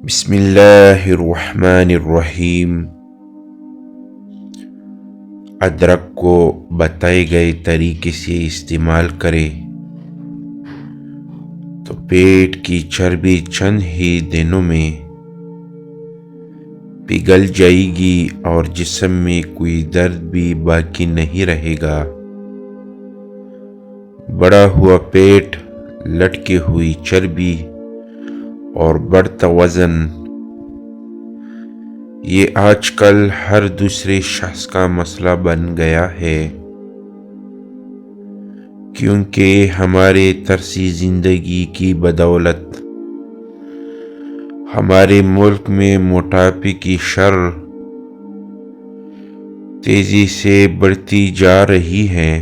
بسم اللہ الرحمن الرحیم۔ ادرک کو بتائے گئے طریقے سے استعمال کرے تو پیٹ کی چربی چند ہی دنوں میں پگھل جائے گی اور جسم میں کوئی درد بھی باقی نہیں رہے گا۔ بڑا ہوا پیٹ، لٹکی ہوئی چربی اور بڑھتا وزن، یہ آج کل ہر دوسرے شخص کا مسئلہ بن گیا ہے، کیونکہ ہمارے طرز زندگی کی بدولت ہمارے ملک میں موٹاپے کی شرح تیزی سے بڑھتی جا رہی ہے،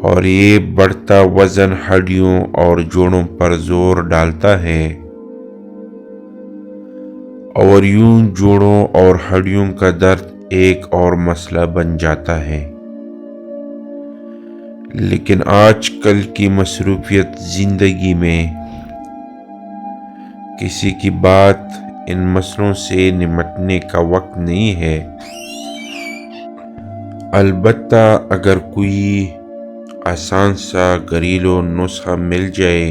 اور یہ بڑھتا وزن ہڈیوں اور جوڑوں پر زور ڈالتا ہے، اور یوں جوڑوں اور ہڈیوں کا درد ایک اور مسئلہ بن جاتا ہے۔ لیکن آج کل کی مصروفیت زندگی میں کسی کی بات ان مسئلوں سے نمٹنے کا وقت نہیں ہے۔ البتہ اگر کوئی آسان سا گھریلو نسخہ مل جائے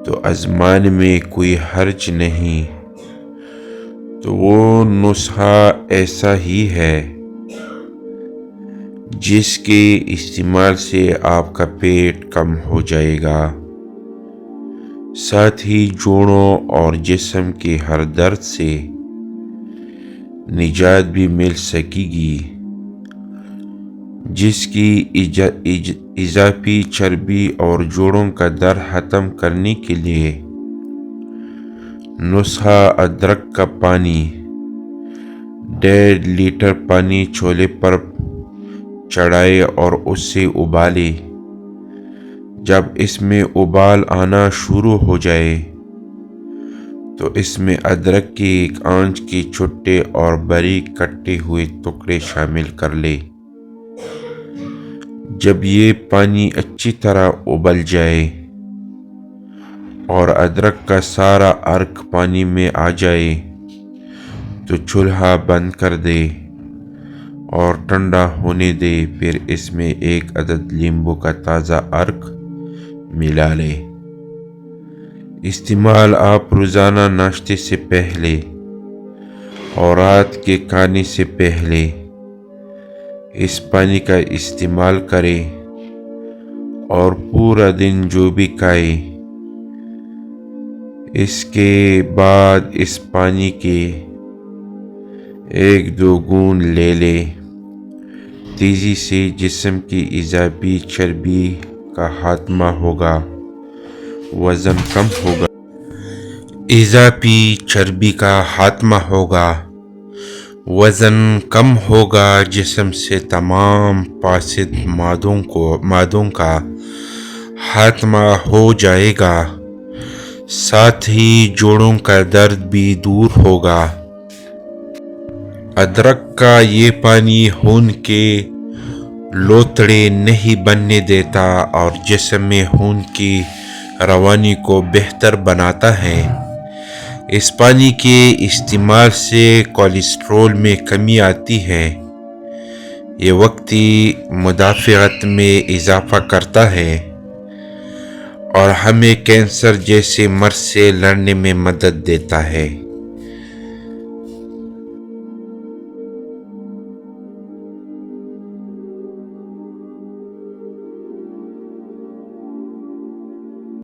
تو آزمانے میں کوئی حرج نہیں، تو وہ نسخہ ایسا ہی ہے جس کے استعمال سے آپ کا پیٹ کم ہو جائے گا، ساتھ ہی جوڑوں اور جسم کے ہر درد سے نجات بھی مل سکے گی۔ جس کی اضافی چربی اور جوڑوں کا درد ختم کرنے کے لیے نسخہ ادرک کا پانی 1.5 لیٹر پانی چولہے پر چڑھائے اور اس سے ابالے۔ جب اس میں ابال آنا شروع ہو جائے تو اس میں ادرک کے ایک آنچ کے چھوٹے اور باریک کٹے ہوئے ٹکڑے شامل کر لے۔ جب یہ پانی اچھی طرح ابل جائے اور ادرک کا سارا عرق پانی میں آ جائے تو چولہا بند کر دے اور ٹھنڈا ہونے دے۔ پھر اس میں 1 عدد لیمبو کا تازہ عرق ملا لے۔ استعمال آپ روزانہ ناشتے سے پہلے اور رات کے کھانے سے پہلے اس پانی کا استعمال کریں، اور پورا دن جو بھی کھائے اس کے بعد اس پانی کے 1-2 گھونٹ لے لے۔ تیزی سے جسم کی اضافی چربی کا خاتمہ ہوگا، وزن کم ہوگا۔ اضافی چربی کا خاتمہ ہوگا، وزن کم ہوگا، جسم سے تمام فاسد مادوں کا خاتمہ ہو جائے گا، ساتھ ہی جوڑوں کا درد بھی دور ہوگا۔ ادرک کا یہ پانی خون کے لوتھڑے نہیں بننے دیتا اور جسم میں خون کی روانی کو بہتر بناتا ہے۔ اس پانی کے استعمال سے کولیسٹرول میں کمی آتی ہے، یہ وقتی مدافعت میں اضافہ کرتا ہے اور ہمیں کینسر جیسے مرض سے لڑنے میں مدد دیتا ہے۔